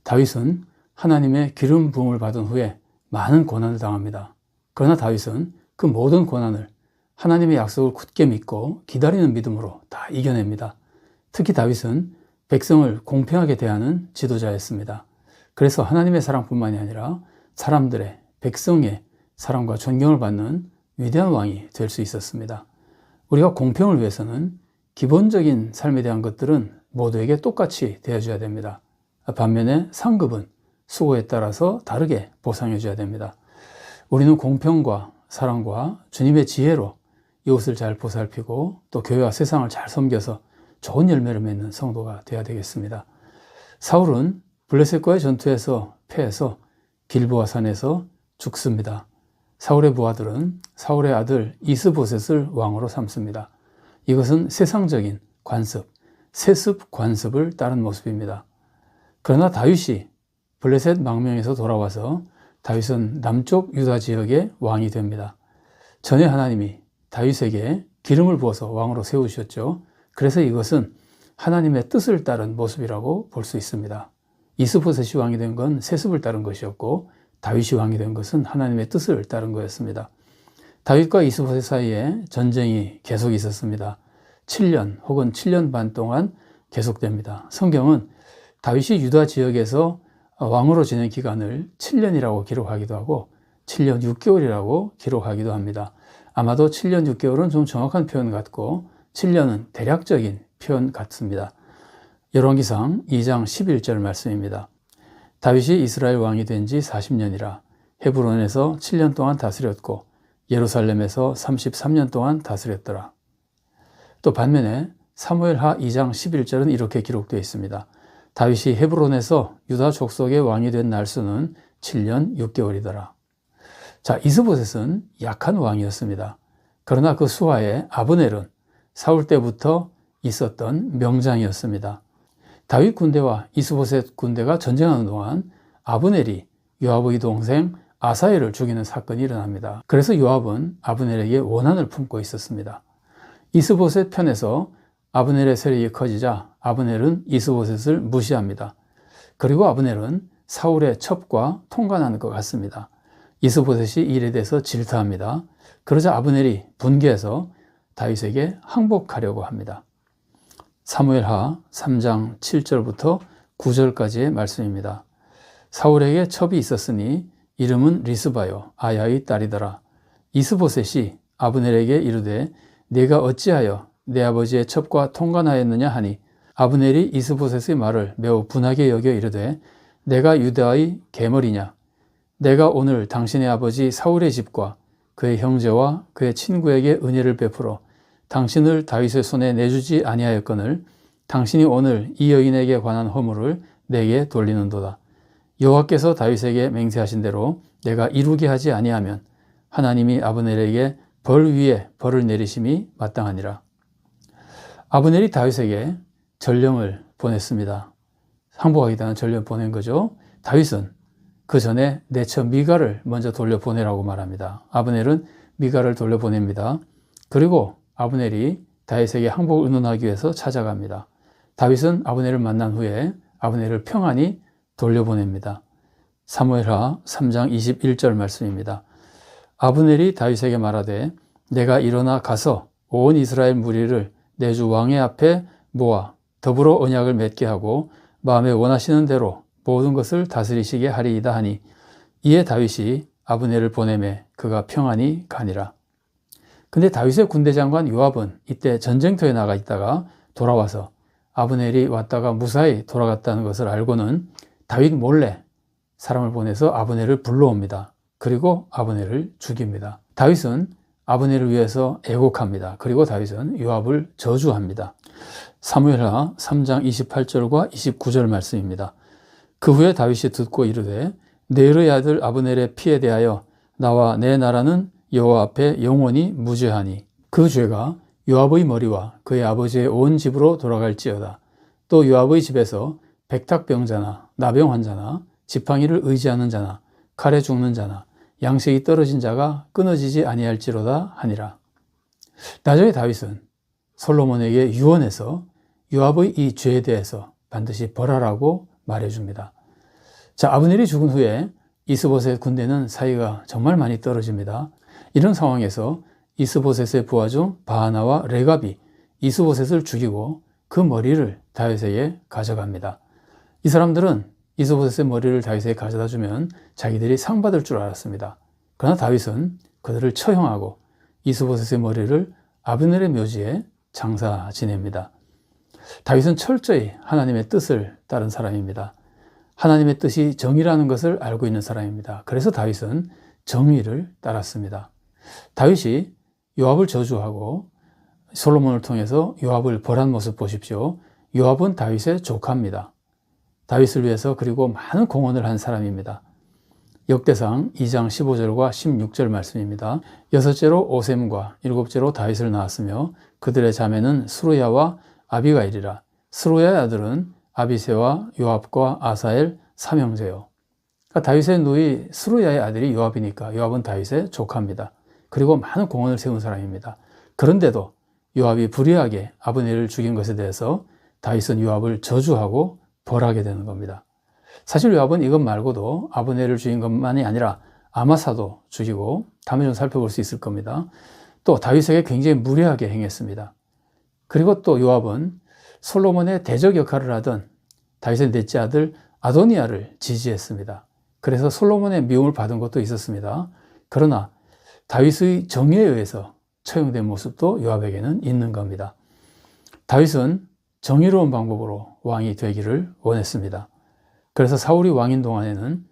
다윗은 하나님의 기름 부음을 받은 후에 많은 고난을 당합니다. 그러나 다윗은 그 모든 고난을 하나님의 약속을 굳게 믿고 기다리는 믿음으로 다 이겨냅니다. 특히 다윗은 백성을 공평하게 대하는 지도자였습니다. 그래서 하나님의 사랑뿐만이 아니라 사람들의, 백성의 사랑과 존경을 받는 위대한 왕이 될 수 있었습니다. 우리가 공평을 위해서는 기본적인 삶에 대한 것들은 모두에게 똑같이 대해줘야 됩니다. 반면에 상급은 수고에 따라서 다르게 보상해줘야 됩니다. 우리는 공평과 사랑과 주님의 지혜로 이웃을 잘 보살피고 또 교회와 세상을 잘 섬겨서 좋은 열매를 맺는 성도가 되어야 되겠습니다. 사울은 블레셋과의 전투에서 패해서 길보아 산에서 죽습니다. 사울의 부하들은 사울의 아들 이스보셋을 왕으로 삼습니다. 이것은 세상적인 관습, 세습 관습을 따른 모습입니다. 그러나 다윗이 블레셋 망명에서 돌아와서 다윗은 남쪽 유다 지역의 왕이 됩니다. 전에 하나님이 다윗에게 기름을 부어서 왕으로 세우셨죠. 그래서 이것은 하나님의 뜻을 따른 모습이라고 볼 수 있습니다. 이스보셋이 왕이 된 건 세습을 따른 것이었고 다윗이 왕이 된 것은 하나님의 뜻을 따른 거였습니다. 다윗과 이스보셋 사이에 전쟁이 계속 있었습니다. 7년 혹은 7년 반 동안 계속됩니다. 성경은 다윗이 유다 지역에서 왕으로 지낸 기간을 7년이라고 기록하기도 하고 7년 6개월이라고 기록하기도 합니다. 아마도 7년 6개월은 좀 정확한 표현 같고 7년은 대략적인 표현 같습니다. 열왕기상 2장 11절 말씀입니다. 다윗이 이스라엘 왕이 된 지 40년이라 헤브론에서 7년 동안 다스렸고 예루살렘에서 33년 동안 다스렸더라. 또 반면에 사무엘하 2장 11절은 이렇게 기록되어 있습니다. 다윗이 헤브론에서 유다 족속의 왕이 된 날수는 7년 6개월이더라. 자, 이스보셋은 약한 왕이었습니다. 그러나 그 수하에 아브넬은 사울 때부터 있었던 명장이었습니다. 다윗 군대와 이스보셋 군대가 전쟁하는 동안 아브넬이 요압의 동생 아사엘을 죽이는 사건이 일어납니다. 그래서 요압은 아브넬에게 원한을 품고 있었습니다. 이스보셋 편에서 아브넬의 세력이 커지자 아브넬은 이스보셋을 무시합니다. 그리고 아브넬은 사울의 첩과 통관하는 것 같습니다. 이스보셋이 이 일에 대해서 질타합니다. 그러자 아브넬이 분개해서 다윗에게 항복하려고 합니다. 사무엘하 3장 7절부터 9절까지의 말씀입니다. 사울에게 첩이 있었으니 이름은 리스바요 아야의 딸이더라. 이스보셋이 아브넬에게 이르되 네가 어찌하여 내 아버지의 첩과 통관하였느냐 하니 아브넬이 이스보셋의 말을 매우 분하게 여겨 이르되 내가 유다의 계머리냐 내가 오늘 당신의 아버지 사울의 집과 그의 형제와 그의 친구에게 은혜를 베풀어 당신을 다윗의 손에 내주지 아니하였거늘 당신이 오늘 이 여인에게 관한 허물을 내게 돌리는도다. 여호와께서 다윗에게 맹세하신 대로 내가 이루게 하지 아니하면 하나님이 아브넬에게 벌 위에 벌을 내리심이 마땅하니라. 아브넬이 다윗에게 전령을 보냈습니다. 항복하겠다는 전령을 보낸 거죠. 다윗은 그 전에 내 처 미갈을 먼저 돌려보내라고 말합니다. 아브넬은 미갈을 돌려보냅니다. 그리고 아브넬이 다윗에게 항복을 의논하기 위해서 찾아갑니다. 다윗은 아브넬을 만난 후에 아브넬을 평안히 돌려보냅니다. 사무엘하 3장 21절 말씀입니다. 아브넬이 다윗에게 말하되 내가 일어나 가서 온 이스라엘 무리를 내 주 왕의 앞에 모아 더불어 언약을 맺게 하고 마음에 원하시는 대로 모든 것을 다스리시게 하리이다 하니 이에 다윗이 아브넬을 보내매 그가 평안히 가니라. 근데 다윗의 군대 장관 요압은 이때 전쟁터에 나가 있다가 돌아와서 아브넬이 왔다가 무사히 돌아갔다는 것을 알고는 다윗 몰래 사람을 보내서 아브넬을 불러옵니다. 그리고 아브넬을 죽입니다. 다윗은 아브넬을 위해서 애곡합니다. 그리고 다윗은 요압을 저주합니다. 사무엘하 3장 28절과 29절 말씀입니다. 그 후에 다윗이 듣고 이르되 네르의 아들 아브넬의 피에 대하여 나와 내 나라는 여호와 앞에 영원히 무죄하니 그 죄가 요압의 머리와 그의 아버지의 온 집으로 돌아갈지어다. 또 요압의 집에서 백탁병자나 나병 환자나 지팡이를 의지하는 자나 칼에 죽는 자나 양식이 떨어진 자가 끊어지지 아니할지로다 하니라. 나중에 다윗은 솔로몬에게 유언해서 요압의 이 죄에 대해서 반드시 벌하라고 말해줍니다. 자, 아브넬이 죽은 후에 이스보셋 군대는 사이가 정말 많이 떨어집니다. 이런 상황에서 이스보셋의 부하 중 바하나와 레갑이 이스보셋을 죽이고 그 머리를 다윗에게 가져갑니다. 이 사람들은 이스보셋의 머리를 다윗에게 가져다 주면 자기들이 상 받을 줄 알았습니다. 그러나 다윗은 그들을 처형하고 이스보셋의 머리를 아브넬의 묘지에 장사 지냅니다. 다윗은 철저히 하나님의 뜻을 따른 사람입니다. 하나님의 뜻이 정의라는 것을 알고 있는 사람입니다. 그래서 다윗은 정의를 따랐습니다. 다윗이 요압을 저주하고 솔로몬을 통해서 요압을 벌한 모습 보십시오. 요압은 다윗의 조카입니다. 다윗을 위해서 그리고 많은 공헌을 한 사람입니다. 역대상 2장 15절과 16절 말씀입니다. 여섯째로 오셈과 일곱째로 다윗을 낳았으며 그들의 자매는 스루야와 아비가일이라. 스루야의 아들은 아비새와 요압과 아사엘 삼형제요. 그러니까 다윗의 누이 스루야의 아들이 요압이니까 요압은 다윗의 조카입니다. 그리고 많은 공헌을 세운 사람입니다. 그런데도 요압이 불의하게 아브넬을 죽인 것에 대해서 다윗은 요압을 저주하고 벌하게 되는 겁니다. 사실 요압은 이것 말고도 아브넬을 죽인 것만이 아니라 아마사도 죽이고 다음에 좀 살펴볼 수 있을 겁니다. 또 다윗에게 굉장히 무례하게 행했습니다. 그리고 또 요압은 솔로몬의 대적 역할을 하던 다윗의 넷째 아들 아도니아를 지지했습니다. 그래서 솔로몬의 미움을 받은 것도 있었습니다. 그러나 다윗의 정의에 의해서 처형된 모습도 요압에게는 있는 겁니다. 다윗은 정의로운 방법으로 왕이 되기를 원했습니다. 그래서 사울이 왕인 동안에는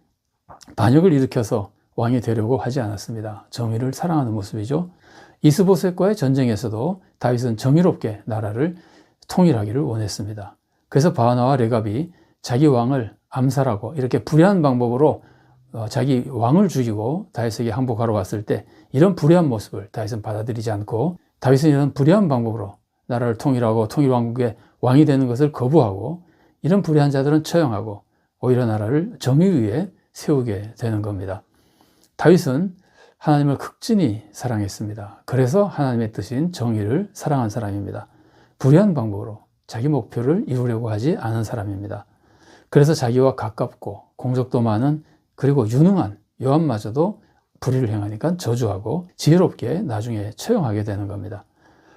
반역을 일으켜서 왕이 되려고 하지 않았습니다. 정의를 사랑하는 모습이죠. 이스보셋과의 전쟁에서도 다윗은 정의롭게 나라를 통일하기를 원했습니다. 그래서 바하나와 레갑이 자기 왕을 암살하고 이렇게 불의한 방법으로 자기 왕을 죽이고 다윗에게 항복하러 왔을 때 이런 불의한 모습을 다윗은 받아들이지 않고 다윗은 이런 불의한 방법으로 나라를 통일하고 통일왕국의 왕이 되는 것을 거부하고 이런 불의한 자들은 처형하고 오히려 나라를 정의 위에 세우게 되는 겁니다. 다윗은 하나님을 극진히 사랑했습니다. 그래서 하나님의 뜻인 정의를 사랑한 사람입니다. 불의한 방법으로 자기 목표를 이루려고 하지 않은 사람입니다. 그래서 자기와 가깝고 공적도 많은 그리고 유능한 요압마저도 불의를 행하니까 저주하고 지혜롭게 나중에 처형하게 되는 겁니다.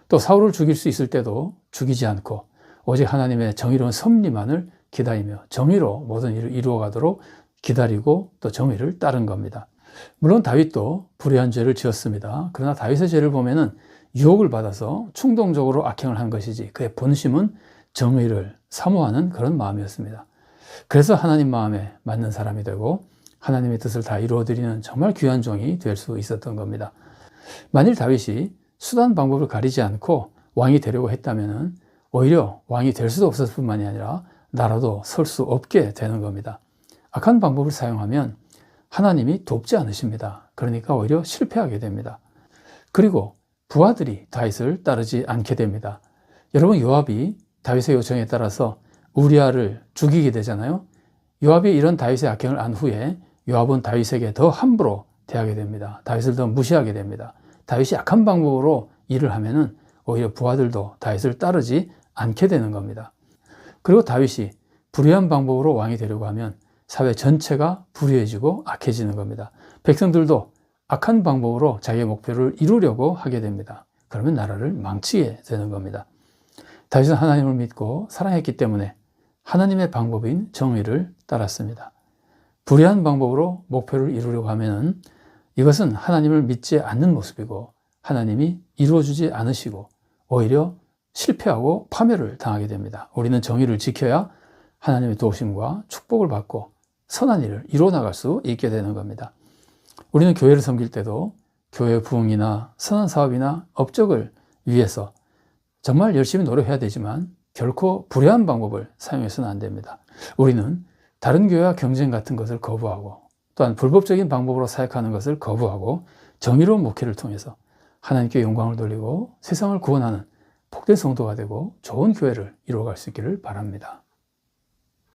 또 사울을 죽일 수 있을 때도 죽이지 않고 오직 하나님의 정의로운 섭리만을 기다리며 정의로 모든 일을 이루어가도록 기다리고 또 정의를 따른 겁니다. 물론 다윗도 불의한 죄를 지었습니다. 그러나 다윗의 죄를 보면은 유혹을 받아서 충동적으로 악행을 한 것이지 그의 본심은 정의를 사모하는 그런 마음이었습니다. 그래서 하나님 마음에 맞는 사람이 되고 하나님의 뜻을 다 이루어드리는 정말 귀한 종이 될 수 있었던 겁니다. 만일 다윗이 수단 방법을 가리지 않고 왕이 되려고 했다면 오히려 왕이 될 수도 없었을 뿐만이 아니라 나라도 설 수 없게 되는 겁니다. 악한 방법을 사용하면 하나님이 돕지 않으십니다. 그러니까 오히려 실패하게 됩니다. 그리고 부하들이 다윗을 따르지 않게 됩니다. 여러분, 요압이 다윗의 요청에 따라서 우리아를 죽이게 되잖아요. 요압이 이런 다윗의 악행을 안 후에 요압은 다윗에게 더 함부로 대하게 됩니다. 다윗을 더 무시하게 됩니다. 다윗이 악한 방법으로 일을 하면은 오히려 부하들도 다윗을 따르지 않게 되는 겁니다. 그리고 다윗이 불의한 방법으로 왕이 되려고 하면 사회 전체가 불의해지고 악해지는 겁니다. 백성들도 악한 방법으로 자기의 목표를 이루려고 하게 됩니다. 그러면 나라를 망치게 되는 겁니다. 다윗은 하나님을 믿고 사랑했기 때문에 하나님의 방법인 정의를 따랐습니다. 불의한 방법으로 목표를 이루려고 하면 이것은 하나님을 믿지 않는 모습이고 하나님이 이루어주지 않으시고 오히려 실패하고 파멸을 당하게 됩니다. 우리는 정의를 지켜야 하나님의 도우심과 축복을 받고 선한 일을 이루어 나갈 수 있게 되는 겁니다. 우리는 교회를 섬길 때도 교회 부흥이나 선한 사업이나 업적을 위해서 정말 열심히 노력해야 되지만 결코 불의한 방법을 사용해서는 안 됩니다. 우리는 다른 교회와 경쟁 같은 것을 거부하고 또한 불법적인 방법으로 사역하는 것을 거부하고 정의로운 목회를 통해서 하나님께 영광을 돌리고 세상을 구원하는 복된 성도가 되고 좋은 교회를 이루어갈 수 있기를 바랍니다.